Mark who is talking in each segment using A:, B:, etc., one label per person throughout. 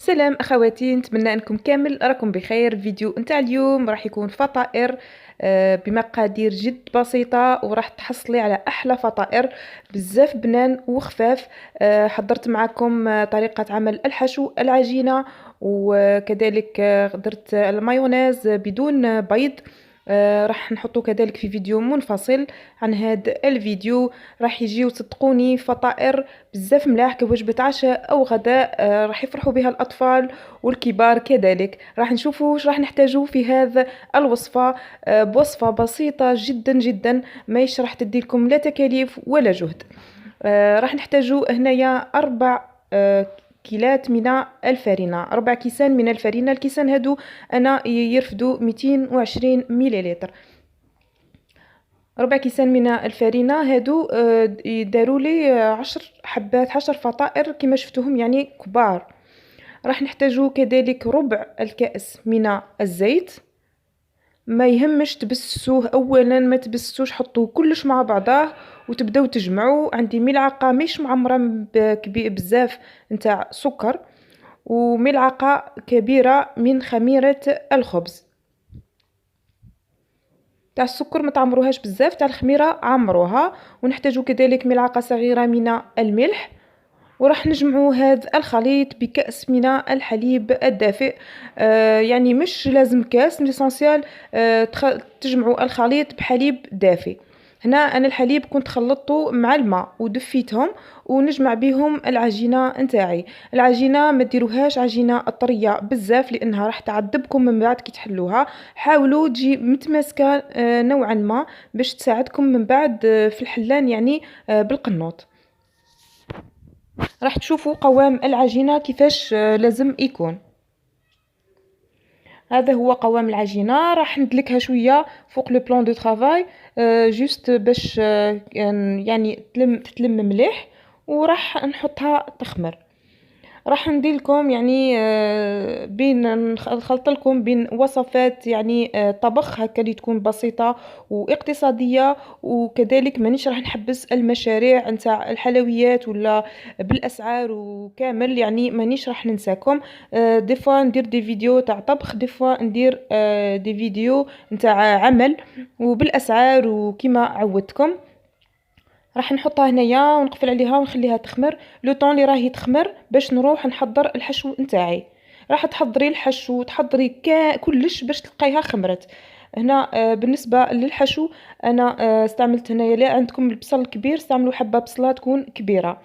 A: سلام اخواتي، نتمنى انكم كامل راكم بخير. فيديو نتاع اليوم راح يكون فطائر بمقادير جد بسيطة، وراح تحصلي على احلى فطائر بزاف بنان وخفاف. حضرت معكم طريقة عمل الحشو العجينة، وكذلك درت المايونيز بدون بيض. راح نحطه كذلك في فيديو منفصل عن هذا الفيديو. راح يجيو صدقوني فطائر بزاف ملاح كوجبة عشاء أو غداء. راح يفرحوا بها الأطفال والكبار كذلك. راح نشوفوا واش راح نحتاجوا في هذا الوصفة. بوصفة بسيطة جدا جدا، ماهيش راح تديلكم لا تكاليف ولا جهد. راح نحتاجوا هنايا 4 كيلات من الفرينة، 4 كيسان من الفرينة. الكيسان هادو أنا يرفدوا 220 مليلتر. 4 كيسان من الفرينة هادو يداروا لي 10 حبات، 10 فطائر كما شفتوهم يعني كبار. راح نحتاجو كذلك ربع الكأس من الزيت. ما يهمش تبسسوه اولا، ما تبسسوش، حطوه كلش مع بعضاه وتبداو تجمعوا. عندي ملعقة مش معمرة بزاف نتاع سكر، وملعقة كبيرة من خميرة الخبز. تاع السكر ما تعمروهاش بزاف، تاع الخميره عمروها. ونحتاجو كذلك ملعقه صغيره من الملح. وراح نجمعوا هذا الخليط بكأس من الحليب الدافئ. يعني مش لازم كاس، ليسونسيال تجمعوا الخليط بحليب دافئ. هنا انا الحليب كنت خلطته مع الماء ودفيتهم ونجمع بهم العجينه نتاعي. العجينه ما ديروهاش عجينه طريه بزاف لانها راح تعذبكم من بعد كي تحلوها. حاولوا تجي متماسكه نوعا ما باش تساعدكم من بعد في الحلان، يعني بالقنوط. راح تشوفوا قوام العجينة كيفاش لازم يكون. هذا هو قوام العجينة. راح ندلكها شوية فوق لو بلان دو ترافاي، جوست باش يعني تتلم مليح، وراح نحطها تخمر. راح ندير لكم يعني بين نخلط لكم بين وصفات يعني طبخ هكا اللي تكون بسيطة واقتصادية. وكذلك مانيش راح نحبس المشاريع نتاع الحلويات ولا بالاسعار وكامل، يعني مانيش راح ننساكم. دي فوا ندير دي فيديو تاع طبخ، دي فوا ندير دي فيديو نتاع عمل وبالاسعار وكما عودتكم. راح نحطها هنايا ونقفل عليها ونخليها تخمر لو طون اللي راهي تخمر باش نروح نحضر الحشو نتاعي. راح تحضري الحشو، تحضري كلش باش تلقايها خمرت. هنا بالنسبه للحشو انا استعملت هنايا، لا عندكم البصل الكبير استعملوا حبه بصله تكون كبيره.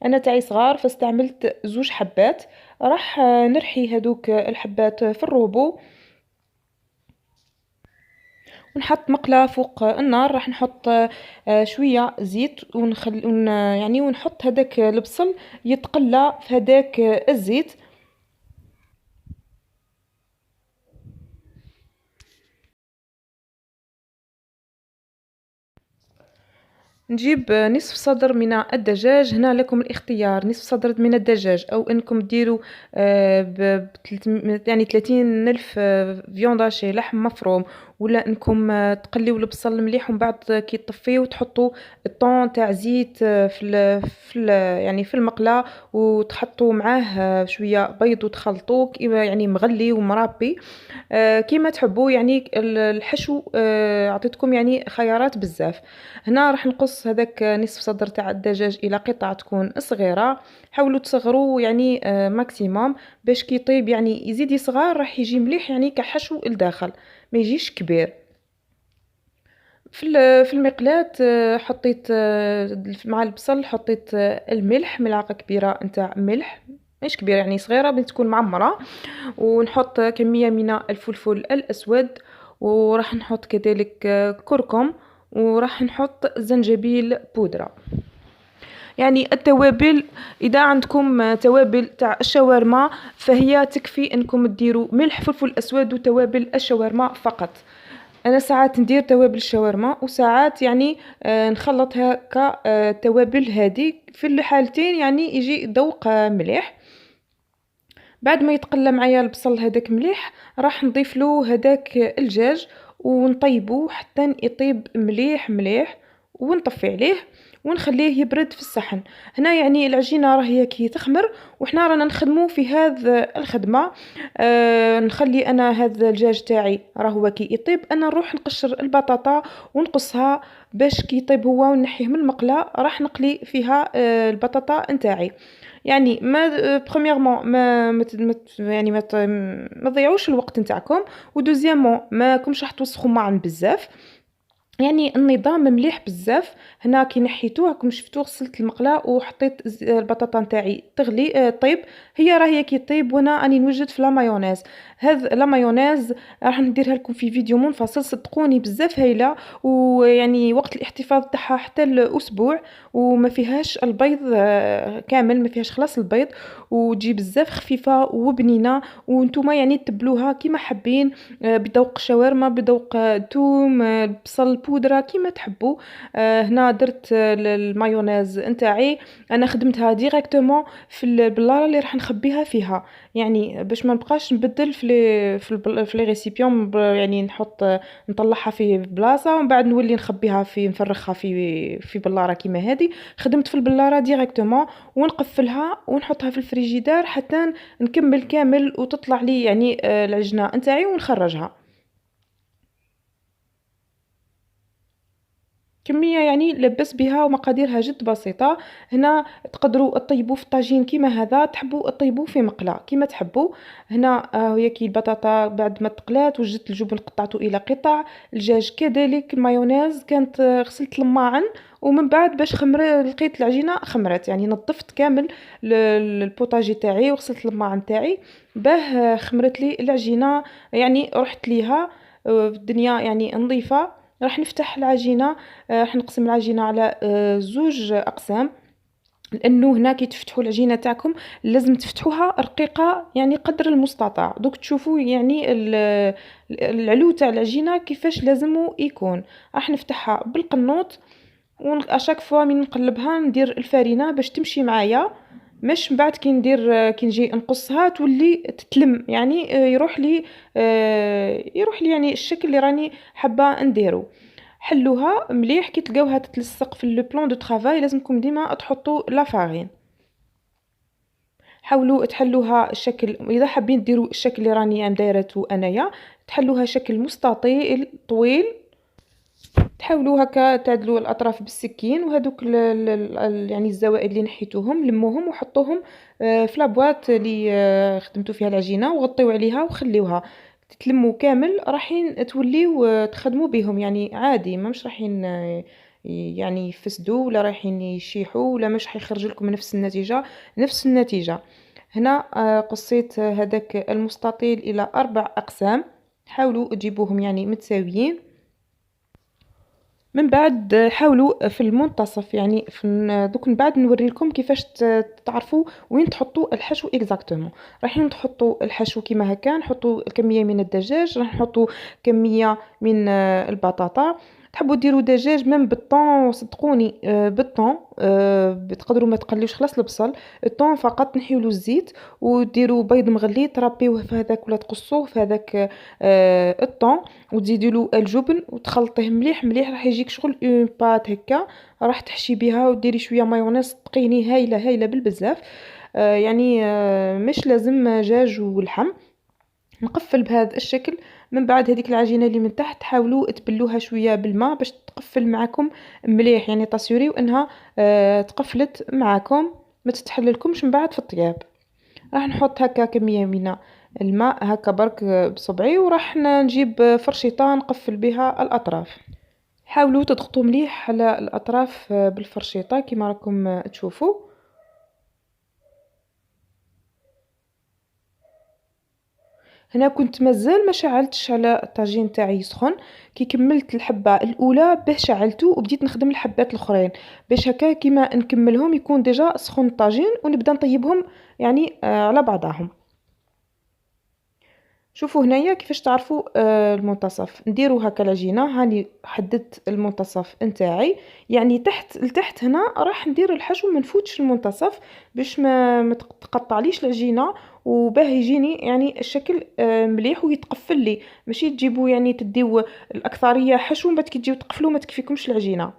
A: انا تاعي صغار فاستعملت 2 حبات. راح نرحي هذوك الحبات في الروبو ونحط مقلة فوق النار. راح نحط شوية زيت يعني ونحط هذاك البصل يتقلى في هذاك الزيت. نجيب نصف صدر من الدجاج. هنا لكم الاختيار، نصف صدر من الدجاج او انكم ديروا يعني 30 الف فيونداشي لحم مفروم، ولا انكم تقليو البصل مليح ومن بعد كي تطفيو تحطوا الطون تاع زيت يعني في المقله، وتحطوا معاه شويه بيض وتخلطوه يعني مغلي ومرابي كيما تحبوا. يعني الحشو عطيتكم يعني خيارات بزاف. هنا راح نقص هذاك نصف صدر تاع الدجاج الى قطع تكون صغيره. حاولوا تصغروا يعني ماكسيموم باش كي يطيب يعني يزيد يصغر، راح يجي مليح يعني كحشو الداخل، ما يجيش كبير. في المقلاة حطيت مع البصل حطيت الملح، ملعقه كبيره نتاع ملح، مش كبيره يعني صغيره بين تكون معمره. ونحط كميه من الفلفل الاسود، وراح نحط كذلك كركم، وراح نحط زنجبيل بودرة. يعني التوابل اذا عندكم توابل تاع الشاورما فهي تكفي انكم ديروا ملح فلفل اسود وتوابل الشاورما فقط. انا ساعات ندير توابل الشاورما وساعات يعني نخلط هكا توابل هذه. في الحالتين يعني يجي ذوق مليح. بعد ما يتقلى معايا البصل هذاك مليح راح نضيف له هذاك الدجاج ونطيبه حتى يطيب مليح مليح ونطفي عليه. ونخليه يبرد في الصحن. هنا يعني العجينة راهي كي تخمر وحنا رانا نخدمو في هذا الخدمة. نخلي أنا هذا الدجاج تاعي راهو كي يطيب، أنا نروح نقشر البطاطا ونقصها باش كي يطيب هو ونحيه من المقلة راح نقلي فيها البطاطا نتاعي. يعني ما برومييرمون يعني ما تضيعوش الوقت نتاعكم، ودوزيامون ماكمش راح توسخوا معا بزاف. يعني النظام مليح بزاف. هنا كي نحيتوه راكم شفتوه، غسلت المقله وحطيت البطاطا نتاعي تغلي طيب. هي راهي كي طيب وانا راني نوجد في لا مايونيز. هذا لا مايونيز راح نديرها لكم في فيديو منفصل، صدقوني بزاف هايله، ويعني وقت الاحتفاظ تاعها حتى الاسبوع، وما فيهاش البيض كامل، ما فيهاش خلاص البيض، وتجي بزاف خفيفه وبنينه. وانتم يعني تبلوها كيما حابين، بذوق شاورما، بذوق توم، بصل بودره كيما تحبوا. هنا درت المايونيز نتاعي، انا خدمتها ديريكتومون في البلاره اللي راح نخبيها فيها، يعني باش ما نبقاش نبدل في لي ريسيبيون، يعني نطلعها في بلاصه ومن بعد نولي نخبيها في نفرخها في بلاره كيما هذه. خدمت في البلاره ديريكتومون ونقفلها ونحطها في الفريجيدار حتى نكمل كامل وتطلع لي يعني العجنه نتاعي ونخرجها. كمية يعني لبّس بها ومقاديرها جد بسيطة. هنا تقدروا تطيبوه في الطاجين كيما هذا، تحبوا تطيبوه في مقلة كيما تحبوا. هنا هي كي البطاطا بعد ما تقلات وجدت الجبن قطعته إلى قطع، الدجاج كذلك، المايونيز كانت غسلت الماعن، ومن بعد باش لقيت العجينة خمرت، يعني نظفت كامل البوطاجي تاعي وغسلت الماعن تاعي باه خمرت لي العجينة، يعني رحت ليها الدنيا يعني نظيفة. راح نفتح العجينة، راح نقسم العجينة على زوج أقسام، لأنه هنا كي تفتحوا العجينة تاعكم لازم تفتحوها رقيقة يعني قدر المستطاع. دوك تشوفوا يعني العلو تاع العجينة كيفاش لازم يكون. راح نفتحها بالقنوط، واشاك فوا من نقلبها ندير الفرينة باش تمشي معايا، مش من بعد كي ندير كي نجي نقصها تولي تتلم، يعني يروح لي يعني الشكل اللي راني حابه نديرو. حلوها مليح كي تلقاوها تتلصق في لو بلان دو طرافاي، لازمكم ديما تحطوا لا فارين. حاولوا تحلوها الشكل، اذا حابين ديروا الشكل اللي راني دايرته انايا، تحلوها شكل مستطيل طويل، تحاولوا هكا تعدلوا الاطراف بالسكين، وهذوك يعني الزوائد اللي نحيتوهم لموهم وحطوهم في لابواط اللي خدمتوا فيها العجينه، وغطيو عليها وخليوها تتلموا كامل. راحين توليو تخدموا بهم يعني عادي، ما مش راحين يعني يفسدوا ولا رايحين يشيحوا ولا مش حيخرج لكم نفس النتيجه. نفس النتيجه. هنا قصيت هذاك المستطيل الى 4 أقسام، حاولوا تجيبوهم يعني متساويين. من بعد حاولوا في المنتصف، يعني دوك من بعد نوري لكم كيفاش تعرفوا وين تحطوا الحشو اكزاكتومون. رايحين تحطوا الحشو كيما هكا، نحطوا كميه من الدجاج، راح نحطوا كميه من البطاطا. تحبوا ديروا دجاج ميم بالطون، صدقوني بالطون، تقدروا ما تقليوش خلاص البصل، الطون فقط، نحيولو الزيت وديروا بيض مغلي ترابيوه في هذاك ولا تقصوه في هذاك الطون، وتزيدي له الجبن وتخلطيه مليح مليح، راح يجيك شغل اون بات هكا، راح تحشي بها وديري شويه مايونيز تقيني هايله هايله بالبزاف. يعني مش لازم دجاج ولحم. نقفل بهذا الشكل. من بعد هذيك العجينه اللي من تحت حاولوا تبلوها شويه بالماء باش تقفل معكم مليح، يعني تاسيوريو انها تقفلت معكم ما تتحللكمش من بعد في الطياب. راح نحط هكا كميه من الماء هكا برك بصبعي، وراح نجيب فرشيطه نقفل بها الاطراف. حاولوا تضغطوا مليح على الاطراف بالفرشيطه كما راكم تشوفوا. هنا كنت مازال ما شعلتش على الطاجين تاعي يسخن، كي كملت الحبه الاولى به شعلته وبديت نخدم الحبات الاخرين، باش هكا كيما نكملهم يكون ديجا سخون الطاجين ونبدا نطيبهم يعني على بعضهم. شوفوا هنايا كيفاش تعرفوا المنتصف، نديروا هكا العجينه، هاني حددت المنتصف نتاعي، يعني تحت لتحت هنا راح ندير الحشو ما نفوتش المنتصف باش ما تقطعليش العجينه، وباه يجيني يعني الشكل مليح ويتقفل لي، ماشي تجيبوا يعني تديو الاكثريه حشو من بعد كي تجيو تقفلوا ما تكفيكمش العجينه.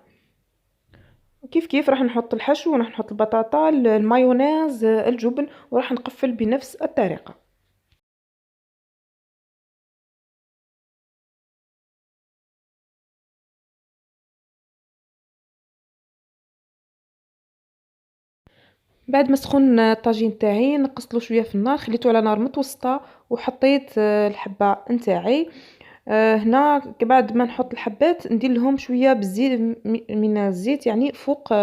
A: كيف كيف راح نحط الحشو وراح نحط البطاطا المايونيز الجبن وراح نقفل بنفس الطريقة. بعد ما سخن الطاجين تاعي نقصتلو شويه في النار، خليته على نار متوسطه وحطيت الحبه نتاعي. هنا بعد ما نحط الحبات ندير لهم شويه بالزيت من الزيت يعني فوق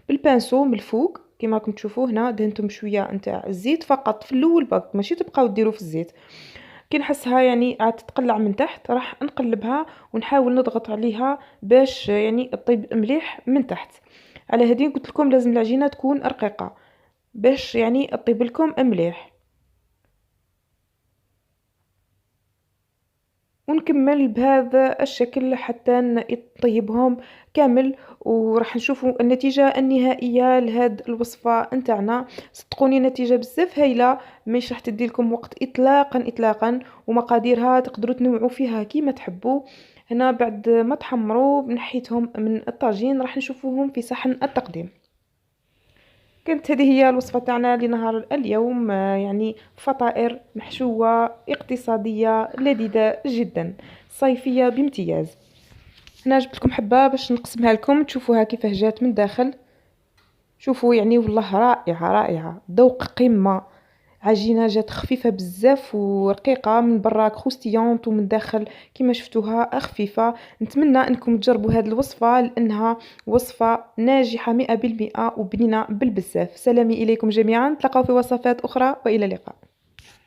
A: بالبانسو من الفوق كما راكم تشوفوا هنا دهنتهم شويه نتاع الزيت فقط في الاول برك ماشي تبقاو ديروا في الزيت. كي نحسها يعني عاد تتقلع من تحت راح نقلبها ونحاول نضغط عليها باش يعني تطيب مليح من تحت. على هذه قلت لكم لازم العجينه تكون رقيقه باش يعني تطيب لكم مليح. ونكمل بهذا الشكل حتى نطيبهم كامل وراح نشوفوا النتيجة النهائية لهاد الوصفة نتاعنا. صدقوني نتيجة بزاف هايلة مش راح تدي لكم وقت اطلاقا ومقاديرها تقدروا تنوعوا فيها كيما تحبوا. هنا بعد ما تحمروا نحيتهم من الطاجين راح نشوفوهم في صحن التقديم. كانت هذه هي الوصفة تاعنا لنهار اليوم، يعني فطائر محشوة اقتصادية لذيذة جدا صيفية بامتياز. هنا جبت لكم حبة باش نقسمها لكم تشوفوها كيفاه جات من الداخل. شوفوا يعني والله رائعة رائعة، ذوق قمة. عجينة جات خفيفة بزاف ورقيقة من برا كروستيونت ومن داخل كما شفتوها خفيفة. نتمنى انكم تجربوا هذه الوصفة لانها وصفة ناجحة 100% وبنينة بالبزاف. سلامي اليكم جميعا، نتلاقاو في وصفات اخرى والى اللقاء.